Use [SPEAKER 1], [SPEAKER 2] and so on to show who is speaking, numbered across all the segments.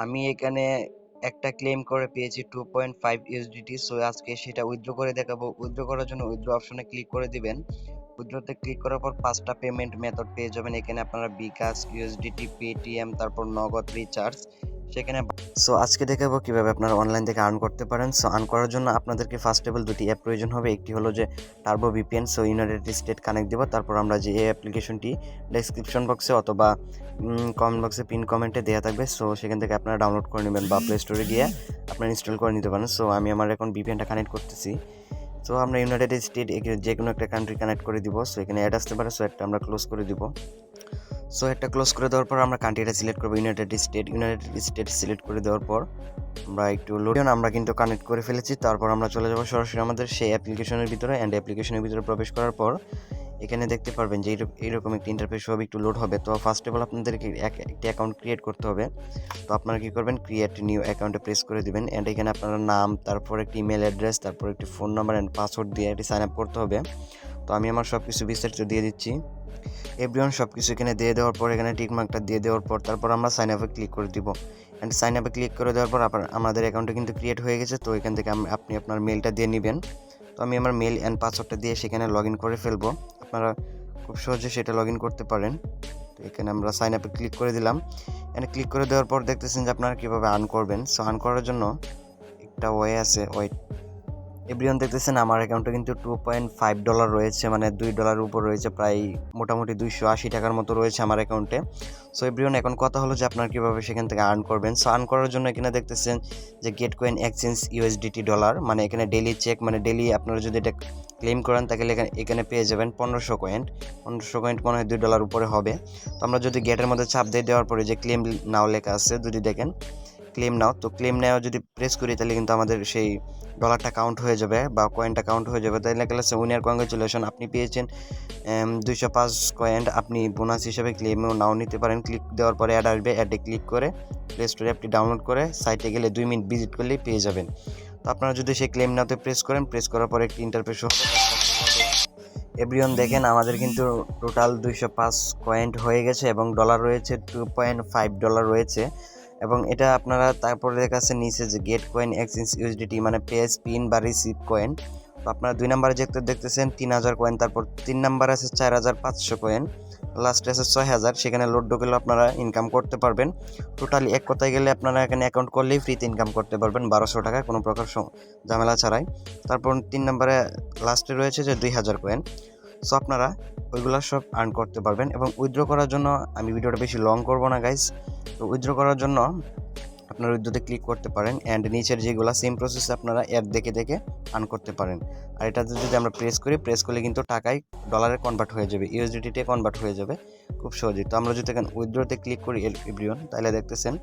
[SPEAKER 1] আমি এখানে একটা ক্লেম করে পেয়েছি 2.5 ইউএসডিটি। সো আজকে সেটা উইথড্র করে দেখাবো। উইথড্র করার জন্য উইথড্র অপশনে ক্লিক করে দিবেন। উইথড্রতে ক্লিক করার পর 5টা পেমেন্ট মেথড পেয়ে যাবেন। এখানে আপনারা বিকাশ, ইউএসডিটি, পেটিএম, তারপর নগদ রিচার্জ সেখানে। সো আজকে দেখাবো কিভাবে আপনারা অনলাইন থেকে আর্ন করতে পারেন। সো আর্ন করার জন্য আপনাদেরকে ফার্স্ট অফ অল দুটি অ্যাপ প্রয়োজন হবে। একটি হলো যে turbo VPN. So United state connect দেবো। তারপর আমরা যে এই অ্যাপ্লিকেশনটি ডেসক্রিপশন বক্সে অথবা কমেন্ট বক্সে পিন কমেন্টে দেওয়া থাকবে। সো সেখান থেকে আপনারা ডাউনলোড করে নেবেন বা প্লে স্টোরে গিয়ে আপনারা ইনস্টল করে নিতে পারেন। সো আমি আমার এখন ভিপিএনটা কানেক্ট করতেছি। সো আমরা ইউনাইটেড স্টেট যে কোনো একটা কান্ট্রি কানেক্ট করে দিব। সো এখানে অ্যাড আসতে পারে। সো একটা আমরা ক্লোজ করে দিব। সো একটা ক্লোজ করে দেওয়ার পর আমরা কান্ট্রিটা সিলেক্ট করবো ইউনাইটেড স্টেট সিলেক্ট করে দেওয়ার পর আমরা একটু লোড আমরা কিন্তু কানেক্ট করে ফেলেছি। তারপর আমরা চলে যাবো সরাসরি আমাদের সেই অ্যাপ্লিকেশনের ভিতরে। অ্যান্ড অ্যাপ্লিকেশনের ভিতরে প্রবেশ করার পর এখানে দেখতে পারবেন যে এইরকম একটি ইন্টারফেস হবে, একটু লোড হবে। তো ফার্স্ট অফ অল আপনাদেরকে একটি অ্যাকাউন্ট ক্রিয়েট করতে হবে। তো আপনারা কী করবেন, ক্রিয়েট নিউ অ্যাকাউন্টে প্রেস করে দিবেন। অ্যান্ড এখানে আপনার নাম, তারপর একটি ইমেল অ্যাড্রেস, তারপর একটি ফোন নাম্বার অ্যান্ড পাসওয়ার্ড দিয়ে এটি সাইন আপ করতে হবে। তো আমি আমার সব কিছু বিস্তারিত দিয়ে দিচ্ছি। এভরিওয়ান সব কিছু এখানে দিয়ে দেওয়ার পর এখানে টিকমার্কটা দিয়ে দেওয়ার পর তারপর আমরা সাইন আপে ক্লিক করে দিব। অ্যান্ড সাইন আপে ক্লিক করে দেওয়ার পর আমাদের অ্যাকাউন্টে কিন্তু ক্রিয়েট হয়ে গেছে। তো এখান থেকে আপনি আপনার মেলটা দিয়ে নেবেন। তো আমি আমার মেল অ্যান্ড পাসওয়ার্ডটা দিয়ে সেখানে লগ ইন করে ফেলবো। আপনারা খুব সহজে সেটা লগ ইন করতে পারেন। তো এখানে আমরা সাইন আপে ক্লিক করে দিলাম। অ্যান্ড ক্লিক করে দেওয়ার পর দেখতেছেন যে আপনারা কীভাবে আর্ন করবেন। সো আর্ন করার জন্য একটা ওয়ে আছে। এভরিওয়ান দেখতেছেন আমার অ্যাকাউন্টে কিন্তু $2.5 রয়েছে, মানে $2 উপর রয়েছে, প্রায় মোটামুটি 280 টাকার মতো রয়েছে আমার অ্যাকাউন্টে। সো এভরিওয়ান এখন কথা হলো যে আপনারা কীভাবে সেখান থেকে আর্ন করবেন। সো আর্ন করার জন্য এখানে দেখতেছেন যে gate coin exchange USDT dollar, মানে এখানে ডেইলি চেক, মানে ডেইলি আপনারা যদি এটা ক্লেম করেন তাহলে এখানে পেয়ে যাবেন 1500 কয়েন। 1500 কয়েন মনে হয় $2 উপরে হবে। তো আমরা যদি গেটের মধ্যে চাপ দিয়ে দেওয়ার পরে যে ক্লেম নাও লেখা আছে, যদি দেখেন ক্লেম নাও, তো ক্লেম নাও যদি প্রেস করি তাহলে কিন্তু আমাদের সেই ডলারটা কাউন্ট হয়ে যাবে বা কয়েনটা কাউন্ট হয়ে যাবে। তাই লেখা আছে উইনার কংগ্রেচুলেশন, আপনি পেয়েছেন 205 কয়েন। আপনি বোনাস হিসেবে ক্লেমও নাও নিতে পারেন। ক্লিক দেওয়ার পরে অ্যাড আসবে, অ্যাডে ক্লিক করে প্লে স্টোরে অ্যাপটি ডাউনলোড করে সাইটে গেলে 2 মিনিট ভিজিট করলেই পেয়ে যাবেন। তো আপনারা যদি সেই ক্লেম নাওতে প্রেস করেন, প্রেস করার পরে একটি ইন্টারফেস হবে। এভরিওয়ান দেখেন আমাদের কিন্তু টোটাল 205 কয়েন হয়ে গেছে এবং ডলার রয়েছে $2.5 রয়েছে। এবং এটা আপনারা তারপরে লেখা আছে নিচে যে গেট কয়েন এক্সচেঞ্জ ইউএসডিটি, মানে পে স্পিন বা রিসিভ কয়েন। তো আপনারা 2 নম্বরে দেখতেছেন 3000 কয়েন, তারপর 3 নম্বরে আছে 4500 কয়েন, লাস্টে আছে 6000। সেখানে লোড ঢুকলে আপনারা ইনকাম করতে পারবেন। টোটালি এক কথায় গেলে আপনারা এখানে অ্যাকাউন্ট করলেই ফ্রিতে ইনকাম করতে পারবেন 1200 টাকা, কোনো প্রকার ঝামেলা ছাড়াই। তারপর 3 নম্বরে লাস্টে রয়েছে যে 2000 কয়েন। সো আপনারা ওইগুলো সব আর্ন করতে পারবেন। এবং উইথড্র করার জন্য আমি ভিডিওটা বেশি লং করব না গাইস। তো উইথড্র করার জন্য আপনারা উইথড্রতে ক্লিক করতে পারেন। অ্যান্ড নিচের যেগুলো সেম প্রসেসে আপনারা অ্যাড দেখে দেখে আর্ন করতে পারেন। আর এটাতে যদি আমরা প্রেস করলে কিন্তু টাকায় ডলারে কনভার্ট হয়ে যাবে, ইউএসডিটিতে কনভার্ট হয়ে যাবে খুব সহজেই। তো আমরা যদি এখানে উইথড্রতে ক্লিক করি এভরিওয়ান, তাহলে দেখতেছেন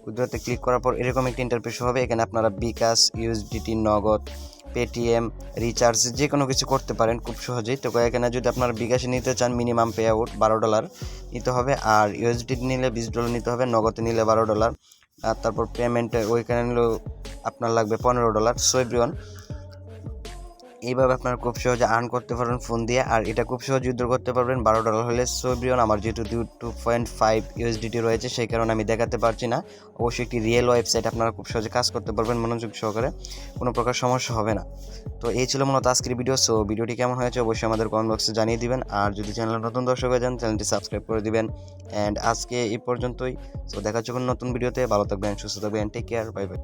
[SPEAKER 1] উইথড্রতে ক্লিক করার পর এরকম একটা ইন্টারফেস হবে। এখানে আপনারা বিকাশ, ইউএসডিটি, নগদ, পেটিএম, রিচার্জ যে কোনো কিছু করতে পারেন খুব সহজেই। তো এখানে যদি আপনারা বিকাশে নিতে চান মিনিমাম পে আউট $12 নিতে হবে, আর ইউএসডিটি নিলে $20 নিতে হবে, নগদে নিলে $12, আর তারপর পেমেন্টে ওইখানে নিলেও আপনার লাগবে $15। সো এভরিওয়ান এইভাবে আপনারা খুব সহজে আর্ন করতে পারবেন ফোন দিয়ে। আর এটা খুব সহজে উইথড্র করতে পারবেন $12 হলে। সো এভরিওয়ান আমার যেহেতু 2.5 ইউএসডিটি রয়েছে সেই কারণে আমি দেখাতে পারছি না। অবশ্যই একটি রিয়েল ওয়েবসাইট আপনারা খুব সহজে কাজ করতে পারবেন মনোযোগ সহকারে, কোনো প্রকার সমস্যা হবে না। তো এই ছিল মূলত আজকের ভিডিও। সো ভিডিওটি কেমন হয়েছে অবশ্যই আমাদের কমেন্ট বক্সে জানিয়ে দিবেন। আর যদি চ্যানেলে নতুন দর্শক হয়ে যান চ্যানেলটি সাবস্ক্রাইব করে দিবেন। অ্যান্ড আজকে এই পর্যন্তই। সো দেখা হচ্ছে কোনো নতুন ভিডিওতে। ভালো থাকবেন, সুস্থ থাকবেন, টেক কেয়ার, বাই বাই।